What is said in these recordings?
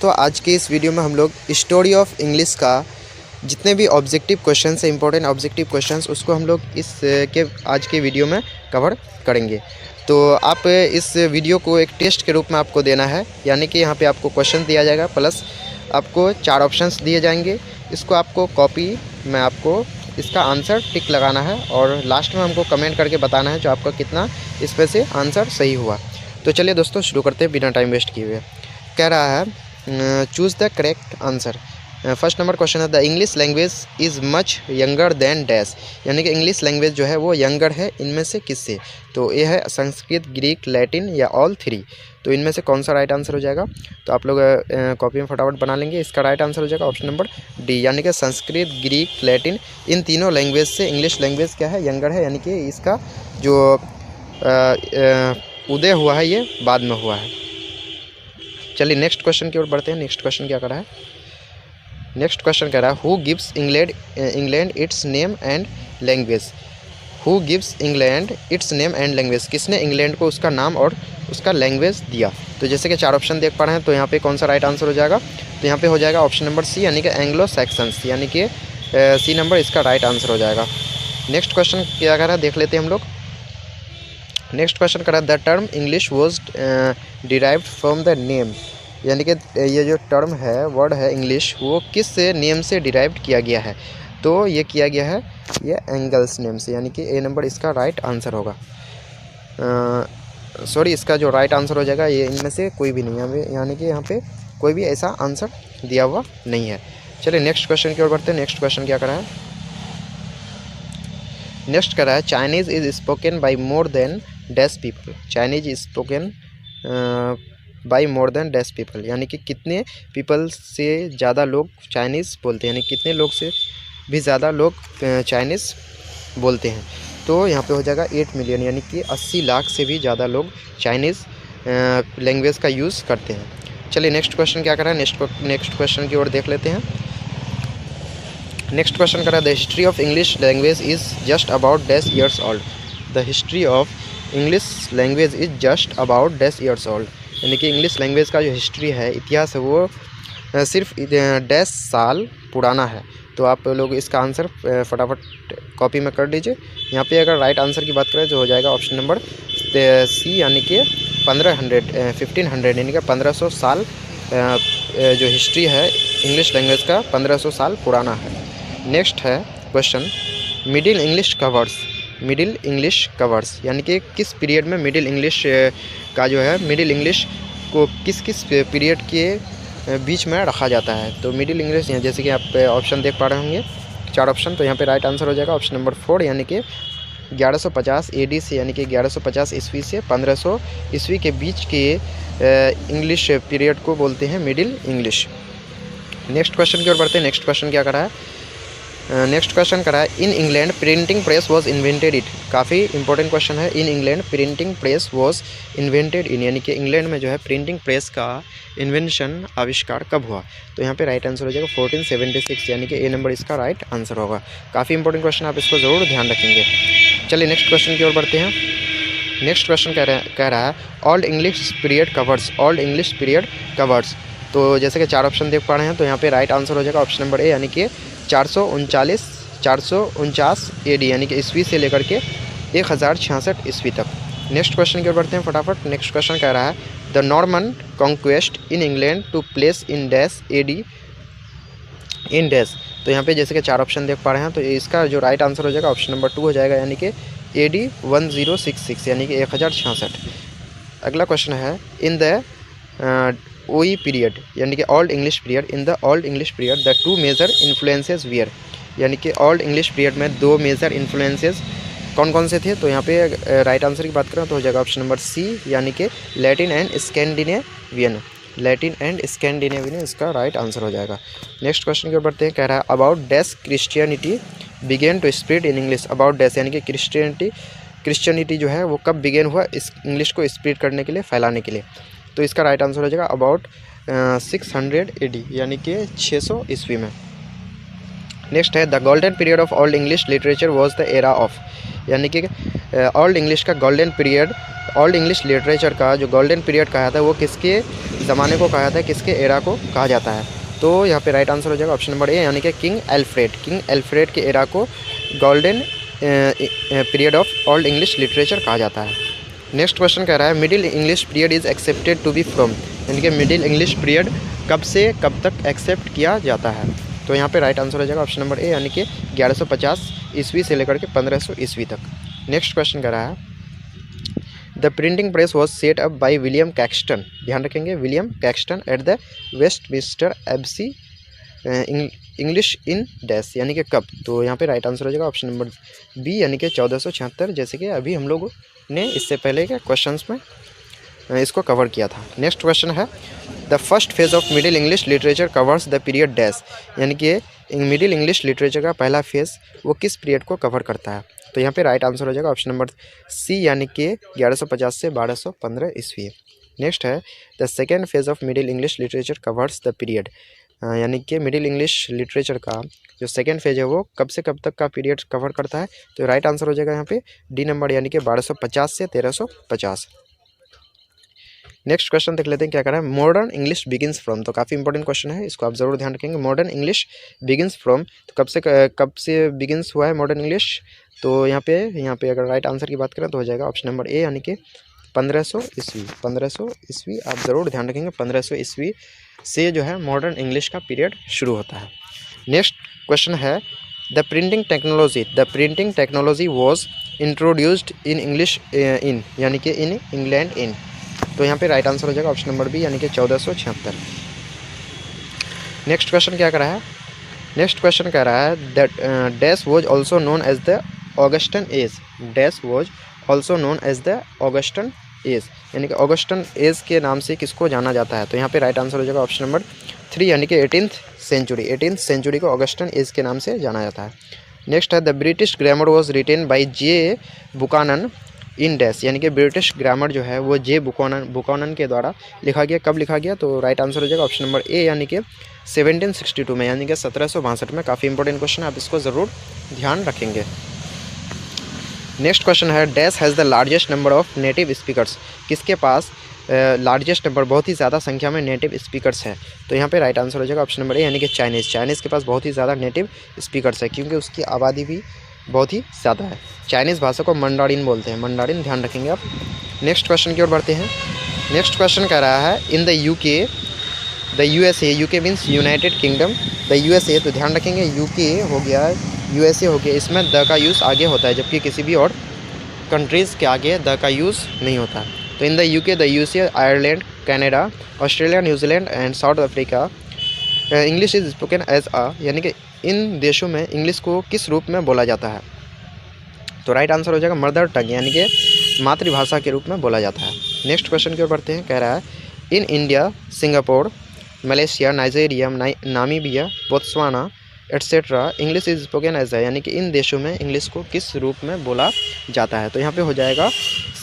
तो आज के इस वीडियो में हम लोग स्टोरी ऑफ इंग्लिश का जितने भी ऑब्जेक्टिव क्वेश्चंस हैं, इंपॉर्टेंट ऑब्जेक्टिव क्वेश्चंस, उसको हम लोग इस के आज के वीडियो में कवर करेंगे। तो आप इस वीडियो को एक टेस्ट के रूप में आपको देना है, यानी कि यहाँ पे आपको क्वेश्चन दिया जाएगा प्लस आपको 4 ऑप्शंस दिए जाएंगे। इसको आपको कॉपी में आपको इसका आंसर टिक लगाना है और लास्ट में हमको कमेंट करके बताना है जो आपका कितना इसमें से आंसर सही हुआ। तो चलिए दोस्तों शुरू करते हैं बिना टाइम वेस्ट किए हुए। कह रहा है choose the correct answer. First number question है the English language is much younger than dash, यानी कि इंग्लिश लैंग्वेज जो है वो यंगर है इनमें से किससे। तो ये है संस्कृत, ग्रीक, लैटिन या ऑल थ्री। तो इनमें से कौन सा राइट आंसर हो जाएगा। तो आप लोग कॉपी में फटाफट बना लेंगे। इसका राइट आंसर हो जाएगा ऑप्शन नंबर डी, यानी कि संस्कृत, ग्रीक, लैटिन, इन तीनों लैंग्वेज से इंग्लिश लैंग्वेज क्या है, यंगर है, यानी कि इसका जो उदय हुआ है ये बाद में हुआ है। चलिए नेक्स्ट क्वेश्चन की ओर बढ़ते हैं। नेक्स्ट क्वेश्चन क्या कर रहा है। नेक्स्ट क्वेश्चन कह रहा है who gives England it's name and language. Who gives England it's name and language, किसने इंग्लैंड को उसका नाम और उसका लैंग्वेज दिया। तो जैसे कि 4 ऑप्शन देख पा रहे हैं, तो यहाँ पे कौन सा राइट आंसर हो जाएगा। तो यहाँ पे हो जाएगा ऑप्शन नंबर सी, यानी कि एंग्लो सैक्सन्स, यानी कि सी नंबर इसका राइट आंसर हो जाएगा। नेक्स्ट क्वेश्चन क्या कर रहा है देख लेते हैं हम लोग। नेक्स्ट क्वेश्चन कर रहा है the term English was derived from the name, यानी कि ये जो टर्म है, वर्ड है इंग्लिश, वो किस नेम से डिराइव्ड किया गया है। तो ये किया गया है ये एंगल्स नेम से, यानी कि ए नंबर इसका राइट आंसर होगा। सॉरी, इसका जो राइट आंसर हो जाएगा ये इनमें से कोई भी नहीं है, यानी कि यहाँ पे कोई भी ऐसा आंसर दिया हुआ नहीं है। चलिए नेक्स्ट क्वेश्चन की ओर बढ़ते हैं। नेक्स्ट क्वेश्चन क्या कर रहा है। नेक्स्ट कर रहा है Chinese is spoken by more than dash people. Chinese is spoken by more than dash people, यानी कि कितने पीपल से ज़्यादा लोग चाइनीज़ बोलते हैं, यानी कितने लोग से भी ज़्यादा लोग चाइनीज़ बोलते हैं। तो यहाँ पे हो जाएगा 8 मिलियन, यानी कि 80 लाख से भी ज़्यादा लोग चाइनीज़ लैंग्वेज का यूज़ करते हैं। चलिए नेक्स्ट क्वेश्चन क्या कर रहा है। नेक्स्ट क्वेश्चन की ओर देख लेते हैं। नेक्स्ट क्वेश्चन कर रहा है the history of English language is just about dash years old. The history of English language is just about dash years old, यानी कि इंग्लिश लैंग्वेज का जो हिस्ट्री है, इतिहास है, वो सिर्फ डैश साल पुराना है। तो आप लोग इसका आंसर फटाफट कॉपी में कर लीजिए। यहाँ पे अगर राइट आंसर की बात करें तो हो जाएगा ऑप्शन नंबर सी, यानी कि 1500 यानी कि 1500 साल जो हिस्ट्री है इंग्लिश लैंग्वेज का 1500 साल पुराना है। नेक्स्ट है question middle English covers. Middle English covers, यानी कि किस पीरियड में मिडिल इंग्लिश का जो है, मिडिल इंग्लिश को किस किस पीरियड के बीच में रखा जाता है। तो मिडिल इंग्लिश यहाँ जैसे कि आप ऑप्शन देख पा रहे होंगे 4 ऑप्शन, तो यहाँ पे राइट आंसर हो जाएगा ऑप्शन नंबर 4, यानी कि 1150 AD से, यानी कि 1150 ईस्वी से 1500 ईस्वी के बीच के इंग्लिश पीरियड को बोलते हैं मिडिल इंग्लिश। नेक्स्ट क्वेश्चन की ओर बढ़ते हैं। नेक्स्ट क्वेश्चन क्या कर रहा है। नेक्स्ट क्वेश्चन करा है in England printing press was invented it. काफ़ी इंपॉर्टेंट क्वेश्चन है। In England printing press was invented in, यानी कि इंग्लैंड में जो है प्रिंटिंग प्रेस का इन्वेंशन आविष्कार कब हुआ। तो यहाँ पे राइट आंसर हो जाएगा 1476, यानी कि ए नंबर इसका राइट आंसर होगा। काफ़ी इंपॉर्टेंट क्वेश्चन, आप इसको ज़रूर ध्यान रखेंगे। चलिए नेक्स्ट क्वेश्चन की ओर बढ़ते हैं। नेक्स्ट क्वेश्चन कह रहा है old English period covers. Old English period covers, तो जैसे कि 4 ऑप्शन देख पा रहे हैं, तो यहाँ पे राइट आंसर हो जाएगा ऑप्शन नंबर ए, यानी कि 449 AD, यानी कि ईस्वी से लेकर के 1066 ईस्वी तक। नेक्स्ट क्वेश्चन की ओर बढ़ते हैं फटाफट। नेक्स्ट क्वेश्चन कह रहा है the Norman conquest in England to place in dash AD in dash. तो यहाँ पे जैसे कि 4 ऑप्शन देख पा रहे हैं, तो इसका जो राइट आंसर हो जाएगा ऑप्शन नंबर 2 हो जाएगा, यानी कि AD 1066, यानी कि 1066। अगला क्वेश्चन है इन द ओई पीरियड, यानी कि old English period, in the old English period the 2 major influences were, यानी कि ओल्ड इंग्लिश पीरियड में 2 मेजर इन्फ्लुएंसेस कौन कौन से थे। तो यहाँ पे राइट आंसर की बात करें तो हो जाएगा ऑप्शन नंबर सी, यानी कि Latin and Scandinavian. Latin and Scandinavian इसका राइट आंसर हो जाएगा। नेक्स्ट क्वेश्चन की ओर बढ़ते हैं। कह रहा है about dash Christianity began to spread in English. About dash, यानी कि क्रिश्चियनिटी जो है वो कब बिगेन हुआ इस इंग्लिश को स्प्रेड करने के लिए, फैलाने के लिए। तो इसका राइट आंसर हो जाएगा अबाउट 600 AD, यानी कि 600 ईस्वी में। नेक्स्ट है the golden period of old English literature was the era of, यानी कि ओल्ड इंग्लिश का golden period, old English literature का जो गोल्डन पीरियड कहा जाता है वो किसके ज़माने को कहा जाता है, किसके एरा को कहा जाता है। तो यहाँ पे राइट आंसर हो जाएगा ऑप्शन नंबर ए, यानी कि किंग एल्फ्रेड के एरा को golden period of old English literature कहा जाता है। नेक्स्ट क्वेश्चन कह रहा है middle English period is accepted to be from, यानी कि मिडिल इंग्लिश पीरियड कब से कब तक एक्सेप्ट किया जाता है। तो यहाँ पे राइट आंसर हो जाएगा ऑप्शन नंबर ए, यानी कि 1150 ईस्वी से लेकर के 1500 ईस्वी तक। नेक्स्ट क्वेश्चन कह रहा है the printing press was set up by William Caxton, ध्यान रखेंगे William Caxton at the Westminster Abbey English in dash, यानी कि कब। तो यहाँ पे राइट आंसर हो जाएगा ऑप्शन नंबर बी, यानी कि 1476, जैसे कि अभी हम लोग ने इससे पहले के क्वेश्चंस में इसको कवर किया था। नेक्स्ट क्वेश्चन है the first phase of middle English literature covers the period dash, यानी कि मिडिल इंग्लिश लिटरेचर का पहला फेज वो किस पीरियड को कवर करता है। तो यहाँ पे राइट आंसर हो जाएगा ऑप्शन नंबर सी, यानी कि 1150 से 1215 ईस्वी। नेक्स्ट है the second phase of middle English literature covers the period, यानी कि मिडिल इंग्लिश लिटरेचर का जो सेकेंड फेज है वो कब से कब तक का पीरियड कवर करता है। तो राइट आंसर हो जाएगा यहाँ पे डी नंबर, यानी कि 1250 से 1350। नेक्स्ट क्वेश्चन देख लेते हैं क्या कर रहा है मॉडर्न इंग्लिश बिगिंस फ्रॉम, तो काफ़ी इंपॉर्टेंट क्वेश्चन है, इसको आप जरूर ध्यान रखेंगे। मॉडर्न इंग्लिश बिगिंस फ्रॉम, तो कब से बिगिंस हुआ है मॉडर्न इंग्लिश। तो यहाँ पे अगर राइट आंसर की बात करें तो हो जाएगा ऑप्शन नंबर ए, यानी कि 1500 ईस्वी। 1500 ईस्वी आप ज़रूर ध्यान रखेंगे, 1500 ईस्वी से जो है मॉडर्न इंग्लिश का पीरियड शुरू होता है। नेक्स्ट क्वेश्चन है the printing technology was introduced in English in, यानी कि इन इंग्लैंड इन। तो यहाँ पे राइट आंसर हो जाएगा ऑप्शन नंबर बी, यानी कि 1476। नेक्स्ट क्वेश्चन क्या कर रहा है, नेक्स्ट क्वेश्चन कह रहा है that dash was also known as the Augustan age, dash was also known as the Augustan age, यानी कि ऑगस्टन एज के नाम से किसको जाना जाता है। तो यहाँ पे राइट आंसर हो जाएगा ऑप्शन नंबर 3, यानी कि 18th सेंचुरी को ऑगस्टन एज के नाम से जाना जाता है। नेक्स्ट है the British grammar was written by J Buchanan in dash, यानी कि ब्रिटिश ग्रामर जो है वो जे बुकानन के द्वारा लिखा गया, कब लिखा गया। तो राइट आंसर हो जाएगा ऑप्शन नंबर ए, यानी कि 1762 में, यानी कि 1762 में। काफ़ी इंपॉर्टेंट क्वेश्चन है, आप इसको ज़रूर ध्यान रखेंगे। नेक्स्ट क्वेश्चन है dash has the largest number of native speakers, किसके पास लार्जेस्ट नंबर बहुत ही ज़्यादा संख्या में नेटिव स्पीकर्स है। तो यहाँ पे राइट आंसर हो जाएगा ऑप्शन नंबर ए, यानी कि चाइनीज़ के पास बहुत ही ज़्यादा नेटिव स्पीकर्स है, क्योंकि उसकी आबादी भी बहुत ही ज़्यादा है। चाइनीज़ भाषा को मंडारिन बोलते हैं, मंडारिन, ध्यान रखेंगे आप। नेक्स्ट क्वेश्चन की ओर बढ़ते हैं। नेक्स्ट क्वेश्चन कह रहा है in the UK the USA, UK means United kingdom, the USA, तो ध्यान रखेंगे यूके हो गया, यूएसए हो गया, इसमें द का यूज़ आगे होता है, जबकि किसी भी और कंट्रीज़ के आगे द का यूज़ नहीं होता। तो in the UK the USA Ireland Canada Australia New Zealand and South Africa English is spoken as a, यानी कि इन देशों में इंग्लिश को किस रूप में बोला जाता है। तो राइट आंसर हो जाएगा मदर टंग, यानी कि मातृभाषा के रूप में बोला जाता है। नेक्स्ट क्वेश्चन की ओर बढ़ते हैं, कह रहा है in India Singapore Malaysia Nigeria Namibia Botswana etcetera English is spoken as है, यानी कि इन देशों में इंग्लिश को किस रूप में बोला जाता है। तो यहाँ पे हो जाएगा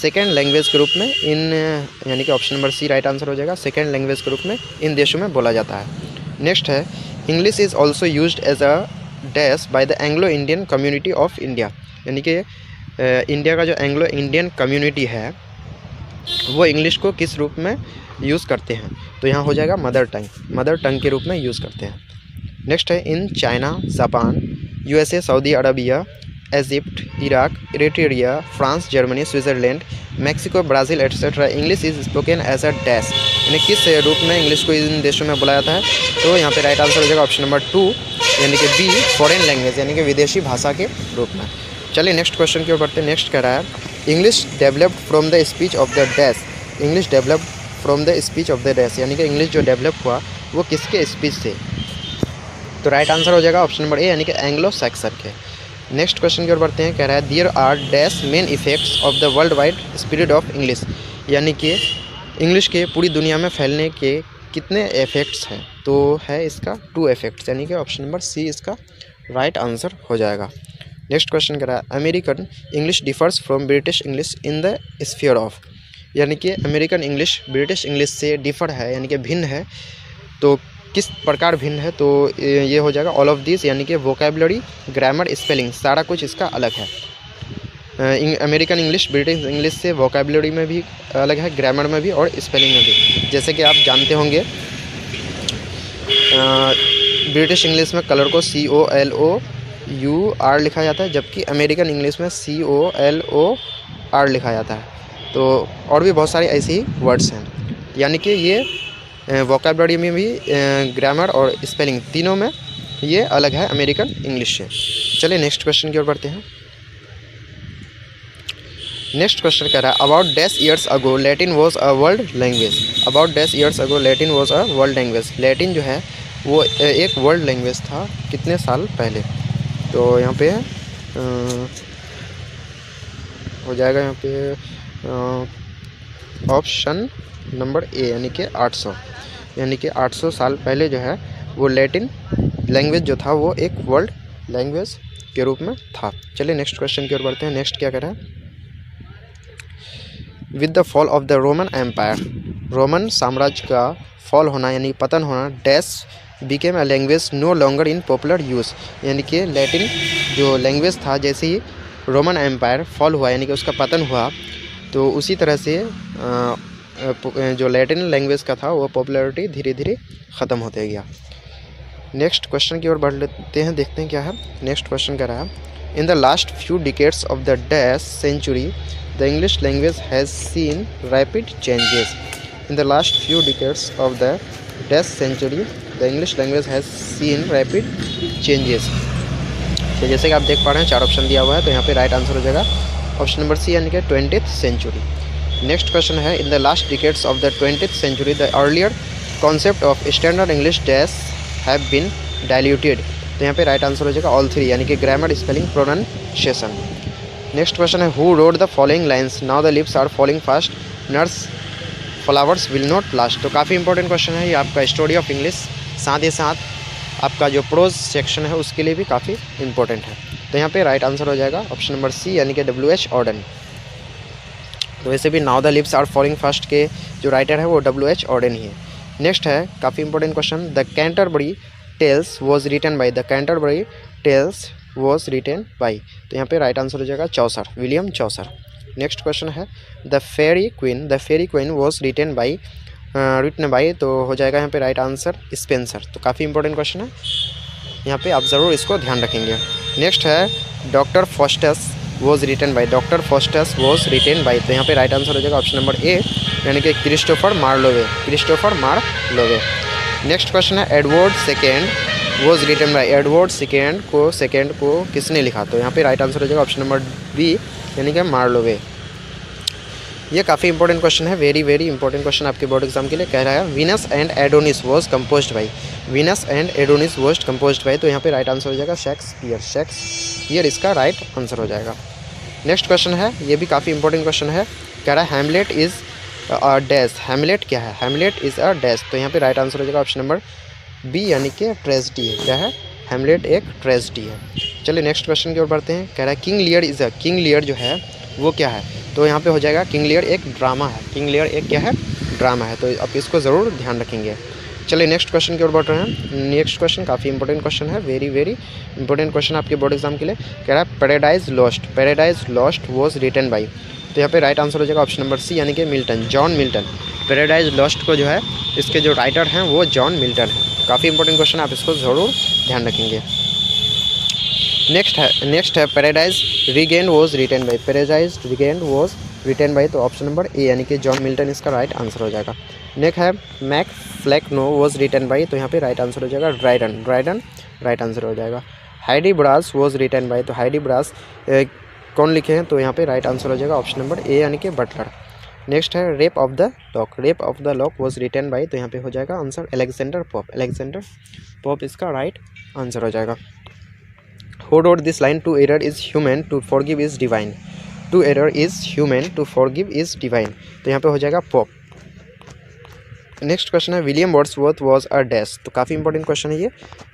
सेकेंड लैंग्वेज के रूप में इन, यानी कि option number C right answer हो जाएगा, सेकेंड लैंग्वेज के रूप में इन देशों में बोला जाता है। नेक्स्ट है English is also used as a dash by the Anglo Indian community of India, यानी कि इंडिया का जो एंग्लो इंडियन कम्युनिटी है वो इंग्लिश को किस रूप में यूज़ करते हैं। तो यहाँ हो जाएगा मदर टंग के रूप में यूज़ करते हैं। नेक्स्ट है in China Japan USA Saudi Arabia Egypt Iraq Eritrea France Germany Switzerland Mexico Brazil etcetera English is spoken as a dash, यानी किस रूप में इंग्लिश को इन देशों में बुलाया जाता है। तो यहाँ पे राइट आंसर हो जाएगा ऑप्शन नंबर 2, यानी कि बी फॉरेन लैंग्वेज, यानी कि विदेशी भाषा के रूप में। चलिए नेक्स्ट क्वेश्चन की ओर बढ़ते हैं। नेक्स्ट कह रहा है English developed from the speech of the dash, English developed from the speech of the dash, यानी कि इंग्लिश जो डेवलप हुआ वो किसके स्पीच से। तो राइट आंसर हो जाएगा ऑप्शन नंबर ए, यानी कि एंग्लो सैक्सन के। नेक्स्ट क्वेश्चन की ओर बढ़ते हैं, कह रहा है there are dash main effects of the world wide spread of English, यानी कि इंग्लिश के पूरी दुनिया में फैलने के कितने इफेक्ट्स हैं। तो है इसका 2 इफेक्ट्स, यानी कि ऑप्शन नंबर सी इसका राइट आंसर हो जाएगा। नेक्स्ट क्वेश्चन कह रहा है American English differs from British English in the sphere of, यानी कि अमेरिकन इंग्लिश ब्रिटिश इंग्लिश से डिफर है, यानी कि भिन्न है। तो किस प्रकार भिन्न है, तो ये हो जाएगा ऑल ऑफ दिस, यानी कि वोकेबलरी, ग्रामर, स्पेलिंग, सारा कुछ इसका अलग है। अमेरिकन इंग्लिश ब्रिटिश इंग्लिश से वोकेबलरी में भी अलग है, ग्रामर में भी और स्पेलिंग में भी। जैसे कि आप जानते होंगे ब्रिटिश इंग्लिश में कलर को COLOUR लिखा जाता है, जबकि अमेरिकन इंग्लिश में COLOR लिखा जाता है। तो और भी बहुत सारे ऐसे ही वर्ड्स हैं, यानी कि ये वोकेबलरी में भी ग्रामर और स्पेलिंग तीनों में ये अलग है अमेरिकन इंग्लिश से। चलिए नेक्स्ट क्वेश्चन की ओर बढ़ते हैं। नेक्स्ट क्वेश्चन कह रहा है about dash years ago Latin was a world language. About dash years ago Latin was a world language. Latin जो है वो एक वर्ल्ड लैंग्वेज था कितने साल पहले। तो यहाँ पे हो जाएगा यहाँ पे ऑप्शन नंबर ए, यानी कि 800, यानी कि 800 साल पहले जो है वो लैटिन लैंग्वेज जो था वो एक वर्ल्ड लैंग्वेज के रूप में था। चलिए नेक्स्ट क्वेश्चन की ओर बढ़ते हैं। नेक्स्ट क्या कह रहा है, with the fall of the Roman empire, Roman साम्राज्य का फॉल होना यानी पतन होना, dash became a language no longer in popular use. यानी कि लैटिन जो लैंग्वेज था जैसे ही रोमन एम्पायर फॉल हुआ यानी कि उसका पतन हुआ, तो उसी तरह से जो लैटिन लैंग्वेज का था वो पॉपुलैरिटी धीरे धीरे ख़त्म होते गया। नेक्स्ट क्वेश्चन की ओर बढ़ लेते हैं, देखते हैं क्या है। नेक्स्ट क्वेश्चन कह रहा है in the last few decades of the dash century the English language has seen rapid changes. In the last few decades of the dash century the English language has seen rapid changes. तो जैसे कि आप देख पा रहे हैं 4 option दिया हुआ है, तो यहाँ पे राइट आंसर हो जाएगा ऑप्शन नंबर सी, यानी कि 20th सेंचुरी। नेक्स्ट क्वेश्चन है in the last decades of the 20th century the earlier concept of standard English dash have been diluted. तो यहाँ पे राइट आंसर हो जाएगा ऑल 3, यानी कि grammar, spelling, pronunciation. Next question है who wrote the following lines now the lips are falling fast nurse flowers will not last. तो काफ़ी इंपॉर्टेंट क्वेश्चन है ये आपका स्टोरी ऑफ इंग्लिश, साथ ही साथ आपका जो प्रोज सेक्शन है उसके लिए भी काफ़ी इंपॉर्टेंट है। तो यहाँ पे राइट आंसर हो जाएगा ऑप्शन नंबर सी, यानी कि W.H. ऑर्डन। तो वैसे भी now the lips are falling fast के जो राइटर है वो W.H. ऑर्डन ही है। नेक्स्ट है काफ़ी important question, the Canterbury tales was written by. The Canterbury tales was written by. तो यहाँ पे राइट आंसर हो जाएगा Chaucer, William Chaucer. Next question है the fairy queen was written by, तो हो जाएगा यहाँ पे राइट आंसर स्पेंसर। तो काफ़ी इंपॉर्टेंट क्वेश्चन है, यहाँ पे आप ज़रूर इसको ध्यान रखेंगे। नेक्स्ट है doctor Faustus was written by. Doctor Faustus was written by. तो यहाँ पे राइट आंसर हो जाएगा ऑप्शन नंबर ए, यानी कि क्रिस्टोफर मार्लोवे। नेक्स्ट क्वेश्चन है Edward second was written by. Edward second को किसने लिखा। तो यहाँ पे राइट आंसर हो जाएगा ऑप्शन नंबर बी, यानी कि मार्लोवे। ये काफ़ी इंपॉर्टेंट क्वेश्चन है, वेरी वेरी इंपॉर्टेंट क्वेश्चन आपके बोर्ड एग्जाम के लिए। कह रहा है Venus and Adonis was composed by. Venus and Adonis was composed by. तो यहाँ पे राइट आंसर हो जाएगा शेक्सपियर इसका राइट आंसर हो जाएगा। नेक्स्ट क्वेश्चन है ये भी काफ़ी इंपॉर्टेंट क्वेश्चन है, कह रहा है Hamlet is a dash. Hamlet क्या है, हैमलेट इज़ अ डैश। तो यहाँ पे राइट आंसर हो जाएगा ऑप्शन नंबर बी, यानी कि ट्रेजेडी है। क्या है, हैमलेट एक ट्रेजेडी है। चलिए नेक्स्ट क्वेश्चन की ओर बढ़ते हैं। कह रहा है King Lear is a, King Lear जो है वो क्या है। तो यहाँ पे हो जाएगा किंग लियर एक ड्रामा है। किंग लियर एक क्या है, ड्रामा है। तो आप इसको ज़रूर ध्यान रखेंगे। चलिए नेक्स्ट क्वेश्चन की ओर बढ़ रहे हैं। नेक्स्ट क्वेश्चन काफ़ी इंपॉर्टेंट क्वेश्चन है, वेरी वेरी इंपॉर्टेंट क्वेश्चन आपके बोर्ड एग्जाम के लिए। कह रहा है paradise lost was written by. तो यहाँ पे राइट आंसर हो जाएगा ऑप्शन नंबर सी, यानी कि Milton, John Milton. Paradise lost को जो है इसके जो राइटर हैं वो जॉन मिल्टन है। काफ़ी इंपॉर्टेंट क्वेश्चन, आप इसको ज़रूर ध्यान रखेंगे। नेक्स्ट है paradise regained was written by. Paradise regained was written by. तो ऑप्शन नंबर ए, यानी कि जॉन मिल्टन इसका राइट आंसर हो जाएगा। नेक्स्ट है Mac Flecknoe was written by. तो यहाँ पे राइट आंसर हो जाएगा ड्राइडन राइट आंसर हो जाएगा। Hudibras was written by. तो हाइडी ब्रास कौन लिखे हैं। तो यहाँ पे राइट आंसर हो जाएगा ऑप्शन नंबर ए, यानी कि बटलर। नेक्स्ट है rape of the lock was written by. तो यहाँ पे हो जाएगा आंसर अलेक्जेंडर पोप इसका राइट आंसर हो जाएगा। Who wrote this line? To err is human, to forgive is divine. To err is human, to forgive is divine. तो यहाँ पे हो जाएगा पोप। नेक्स्ट क्वेश्चन है William Wordsworth was a dash. तो काफ़ी इंपॉर्टेंट क्वेश्चन है ये।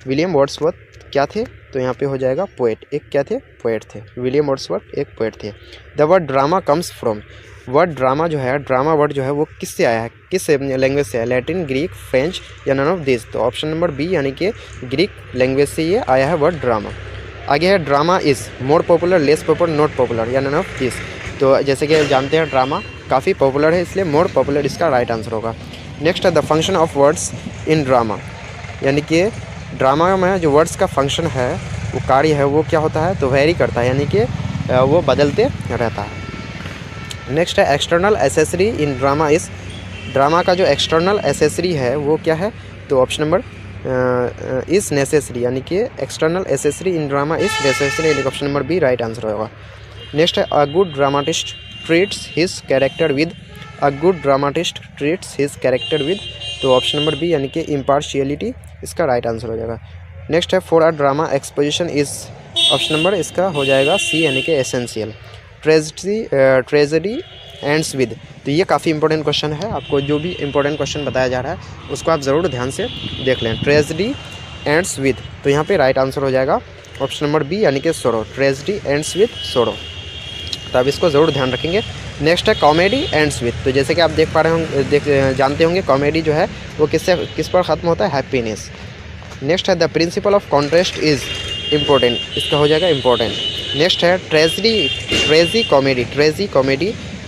विलियम वर्ड्सवर्थ क्या थे? तो यहाँ पे हो जाएगा पोएट। एक क्या थे? पोएट थे। विलियम वर्ड्सवर्थ एक पोएट थे। The word drama comes from, word drama जो है, ड्रामा वर्ड जो है वो किससे आया है, किस लैंग्वेज से है? लैटिन, ग्रीक, फ्रेंच या नन ऑफ दिस? तो ऑप्शन नंबर बी यानी कि ग्रीक लैंग्वेज से ये आया है वर्ड ड्रामा। आगे है drama is more popular, less popular, not popular या नन ऑफ दिस? तो जैसे कि जानते हैं ड्रामा काफ़ी पॉपुलर है, इसलिए मोर पॉपुलर इसका राइट आंसर होगा। नेक्स्ट है the function of words in drama, यानी कि ड्रामा में जो वर्ड्स का फंक्शन है, वो कार्य है, वो क्या होता है? तो वेरी करता है, यानी कि वो बदलते रहता है। नेक्स्ट है एक्सटर्नल एसेसरी इन ड्रामा इस, ड्रामा का जो एक्सटर्नल एसेसरी है वो क्या है? तो ऑप्शन नंबर इज़ नेसेसरी, यानी कि external accessory in drama is necessary, यानी option number B right answer होगा। नेक्स्ट है a good dramatist treats his character with, a good dramatist treats his character with, तो ऑप्शन नंबर बी यानी कि impartiality इसका right answer हो जाएगा। Next है for a drama exposition is, option number इसका हो जाएगा सी यानी कि एसेंशियल। ट्रेजेडी एंड्स विद, तो ये काफ़ी इंपॉर्टेंट क्वेश्चन है, आपको जो भी इंपॉर्टेंट क्वेश्चन बताया जा रहा है उसको आप ज़रूर ध्यान से देख लें। ट्रेजेडी एंड्स विद, तो यहाँ पे राइट आंसर हो जाएगा ऑप्शन नंबर बी यानी कि सोरो। ट्रेजेडी एंड्स विद सोरो, तो आप इसको ज़रूर ध्यान रखेंगे। नेक्स्ट है कॉमेडी एंड्स विद, तो जैसे कि आप देख पा रहे होंगे, जानते होंगे कॉमेडी जो है वो किस पर ख़त्म होता है? हैप्पीनेस। नेक्स्ट है the principle of contrast is important, इसका हो जाएगा इम्पोर्टेंट। नेक्स्ट है ट्रेजी कॉमेडी,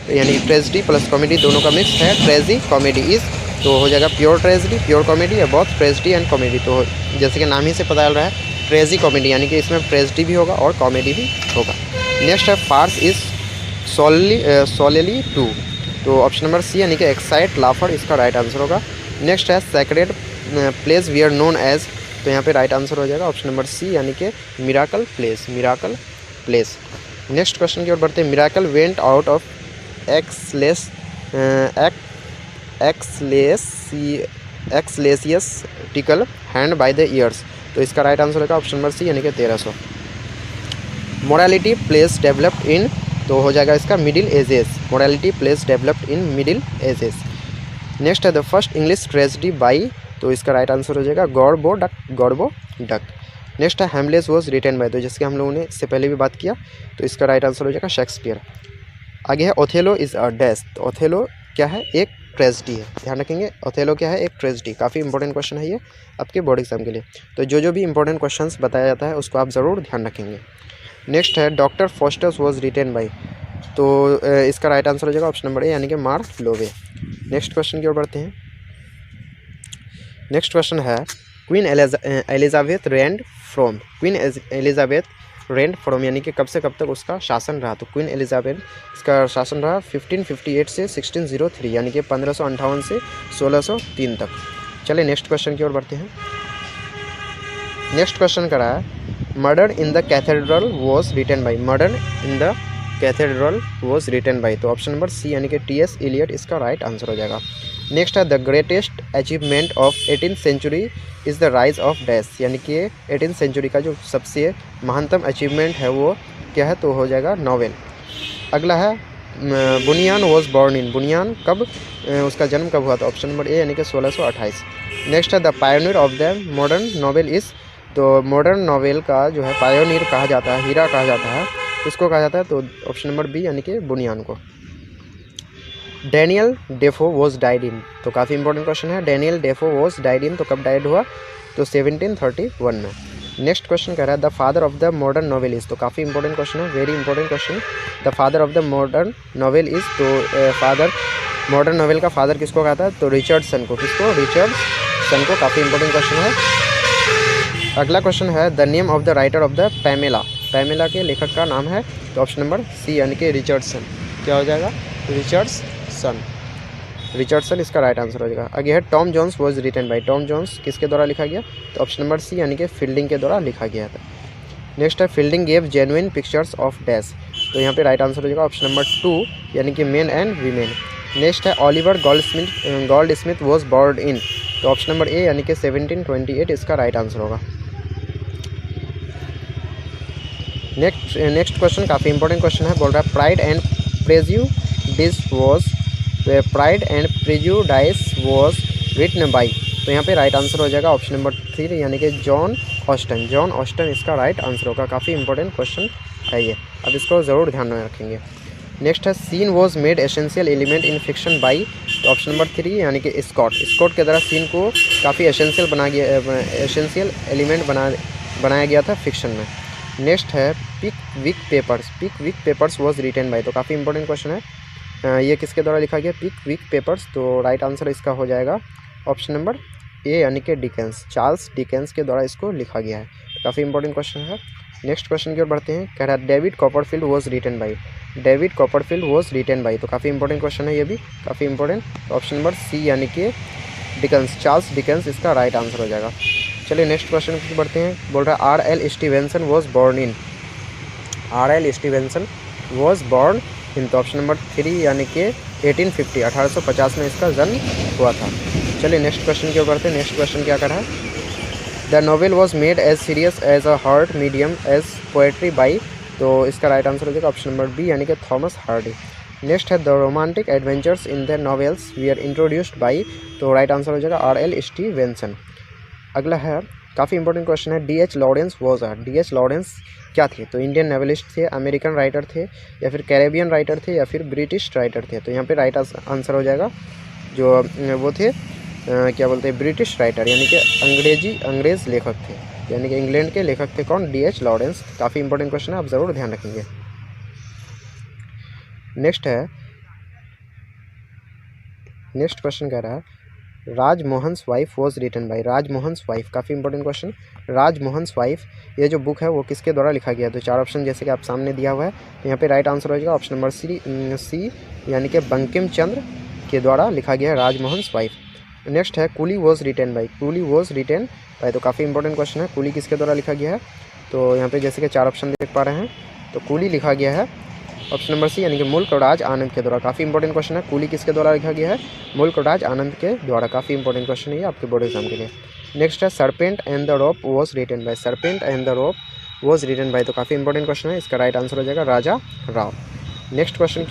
यानी ट्रेजिडी प्लस कॉमेडी दोनों का मिक्स है, ट्रेजी कॉमेडी इज़, तो हो जाएगा प्योर ट्रेजिडी, प्योर कॉमेडी या बहुत ट्रेजिडी एंड कॉमेडी। तो जैसे कि नाम ही से पता चल रहा है ट्रेजी कॉमेडी, यानी कि इसमें ट्रेजिडी भी होगा और कॉमेडी भी होगा। नेक्स्ट है फार्स इज़ सोलेली टू, तो ऑप्शन नंबर सी यानी कि एक्साइट लाफर इसका राइट आंसर होगा। नेक्स्ट है sacred place we are known as, तो यहाँ पे राइट आंसर हो जाएगा ऑप्शन नंबर सी यानी कि मिराकल प्लेस। नेक्स्ट क्वेश्चन की ओर बढ़ते हैं। Miracle went out of ecclesiastical hand by the years, तो इसका राइट आंसर होगा ऑप्शन नंबर सी यानी कि 1300। मोरालिटी प्लेस डेवलप्ड इन, तो हो जाएगा इसका middle ages, morality plays developed in middle ages. Next है the first English tragedy by, तो इसका राइट आंसर हो जाएगा गॉडबो डक। नेक्स्ट है हेमलेस वॉज रिटन बाय, तो जैसे हम लोगों ने इससे पहले भी बात किया, तो इसका राइट आंसर हो जाएगा शेक्सपियर। आगे है ओथेलो इज़ अ डैश, तो ओथेलो क्या है? एक ट्रेजेडी है, ध्यान रखेंगे। ओथेलो क्या है? एक ट्रेजेडी। काफ़ी इंपॉर्टेंट क्वेश्चन है ये आपके बोर्ड एग्जाम के लिए, तो जो भी इंपॉर्टेंट क्वेश्चंस बताया जाता है उसको आप ज़रूर ध्यान रखेंगे। नेक्स्ट है doctor Faustus was written by, तो इसका राइट आंसर हो जाएगा ऑप्शन नंबर ए यानी कि मार्क लोवे। नेक्स्ट क्वेश्चन की ओर बढ़ते हैं। नेक्स्ट क्वेश्चन है queen Elizabeth reigned from, queen Elizabeth reigned from यानी कि कब से कब तक उसका शासन रहा? तो क्वीन एलिजाबेथ इसका शासन रहा 1558 से 1603, यानी कि 1558 से 1603 तक। चलिए नेक्स्ट क्वेश्चन की ओर बढ़ते हैं। नेक्स्ट क्वेश्चन का रहा है murder in the cathedral was written by, murder in the cathedral was written by, तो ऑप्शन नंबर सी यानी कि टी.एस. एलियट इसका राइट आंसर हो जाएगा। नेक्स्ट है the greatest achievement of 18th century is the rise of dash, यानी कि 18th century का जो सबसे महानतम अचीवमेंट है वो क्या है? तो हो जाएगा नॉवेल। अगला है बुनियान वॉज बॉर्न इन, बुनियान कब उसका जन्म कब हुआ? तो ऑप्शन नंबर ए यानी कि 1628। नेक्स्ट है the pioneer of the modern novel is, तो मॉडर्न नॉवेल का जो है पायोनियर कहा जाता है, हीरा कहा जाता है, इसको कहा जाता है, तो ऑप्शन नंबर बी यानी कि बुनियान को। Daniel Dafoe was died in, तो काफ़ी इंपॉर्टेंट क्वेश्चन है। Daniel Dafoe was died in, तो कब डाइड हुआ? तो 1731 में। नेक्स्ट क्वेश्चन कह रहा है the father of the modern novel is, तो काफ़ी इंपॉर्टेंट क्वेश्चन है, very important question. The father of the modern novel is, तो फादर मॉडर्न नॉवेल का फादर किसको कहता है? तो रिचर्डसन को। किसको? रिचर्डसन को। काफ़ी इंपॉर्टेंट क्वेश्चन है। अगला क्वेश्चन है the name of the writer of the Pamela, Pamela के लेखक का नाम है, तो ऑप्शन नंबर सी यानी कि रिचर्डसन। क्या हो जाएगा? रिचर्डसन इसका राइट आंसर हो जाएगा। आगे है Tom Jones was written by, Tom Jones किसके द्वारा लिखा गया? तो ऑप्शन नंबर सी यानी कि फील्डिंग के द्वारा लिखा गया था। नेक्स्ट है fielding gave genuine pictures of dash, तो यहाँ पे राइट आंसर हो जाएगा ऑप्शन नंबर 2 यानी कि मेन एंड वीमेन। नेक्स्ट है Oliver Goldsmith was born in, तो ऑप्शन नंबर ए यानी कि 1728 इसका राइट आंसर होगा। नेक्स्ट क्वेश्चन काफ़ी इंपॉर्टेंट क्वेश्चन है, बोल रहा है pride and prejudice was written by, तो यहाँ पे राइट आंसर हो जाएगा ऑप्शन नंबर 3 यानी कि जॉन ऑस्टन। जॉन ऑस्टन इसका राइट आंसर होगा। काफ़ी इंपॉर्टेंट क्वेश्चन है ये, अब इसको ज़रूर ध्यान में रखेंगे। नेक्स्ट है scene was made essential element in fiction by, तो ऑप्शन नंबर 3 यानी कि स्कॉट। स्कॉट के द्वारा सीन को काफ़ी एसेंशियल एलिमेंट बनाया गया था फिक्शन में। नेक्स्ट है Pickwick papers. Pickwick papers was written by, तो काफ़ी इंपॉर्टेंट क्वेश्चन है। ये किसके द्वारा लिखा गया पिक विक पेपर्स, तो राइट आंसर इसका हो जाएगा ऑप्शन नंबर ए यानी कि डिकेंस। चार्ल्स डिकेंस के द्वारा इसको लिखा गया है। काफ़ी इंपॉर्टेंट क्वेश्चन है। नेक्स्ट क्वेश्चन की ओर बढ़ते हैं। कह रहा है David Copperfield was written by. David Copperfield was written by, तो काफ़ी इंपॉर्टेंट क्वेश्चन है ये भी, काफ़ी इंपॉर्टेंट। ऑप्शन नंबर सी यानी कि डिकेंस, चार्ल्स डिकेंस इसका राइट आंसर हो जाएगा। चलिए नेक्स्ट क्वेश्चन की बढ़ते हैं। बोल रहा है RL. Stevenson was born in. RL. Stevenson was born in, तो ऑप्शन नंबर 3 यानी कि 1850 में इसका जन्म हुआ था। चलिए नेक्स्ट क्वेश्चन की ओर बढ़ते हैं। नेक्स्ट क्वेश्चन क्या कर रहा है। The novel was made as serious as a heart medium as poetry by, तो इसका राइट आंसर हो जाएगा ऑप्शन नंबर बी यानी कि थॉमस हार्डी। नेक्स्ट है the romantic adventures in the novels we are introduced by, तो right answer हो जाएगा आर.एल. स्टीवेंसन। अगला है काफ़ी इंपॉर्टेंट क्वेश्चन है। D H. Lawrence was a. D H. Lawrence क्या थे, तो इंडियन नॉवेलिस्ट थे, अमेरिकन राइटर थे, या फिर कैरेबियन राइटर थे, या फिर ब्रिटिश राइटर थे, तो यहाँ पे राइट आंसर हो जाएगा जो वो थे क्या बोलते हैं ब्रिटिश राइटर, यानी कि अंग्रेज़ लेखक थे, यानी कि इंग्लैंड के लेखक थे कौन, डी.एच. लॉरेंस। काफ़ी इंपॉर्टेंट क्वेश्चन है, आप ज़रूर ध्यान रखेंगे। नेक्स्ट क्वेश्चन कह रहा है Rajmohan's wife was written by. Rajmohan's wife, काफ़ी इंपॉर्टेंट क्वेश्चन। राजमोहन्स वाइफ ये जो बुक है वो किसके द्वारा लिखा गया है, तो 4 ऑप्शन जैसे कि आप सामने दिया हुआ है, तो यहाँ पे राइट आंसर हो जाएगा ऑप्शन नंबर सी यानी कि बंकिम चंद्र के द्वारा लिखा गया है राजमोहन्स वाइफ। नेक्स्ट है Coolie was written by. Coolie was written by, तो काफ़ी इंपॉर्टेंट क्वेश्चन है। कूली किसके द्वारा लिखा गया है, तो यहाँ पे जैसे कि 4 ऑप्शन देख पा रहे हैं, तो कूली लिखा गया है ऑप्शन नंबर सी यानी कि मुल्कराज आनंद के द्वारा। काफ़ी इंपॉर्टेंट क्वेश्चन है। कूली किसके द्वारा लिखा गया है, मुल्कराज आनंद के द्वारा। काफ़ी इंपॉर्टेंट क्वेश्चन है ये आपके बोर्ड एग्जाम के लिए। नेक्स्ट है serpent and the rope was written by. Serpent and the rope was written by, तो काफ़ी इंपॉर्टेंट क्वेश्चन है। इसका राइट आंसर हो जाएगा राजा राव। Next question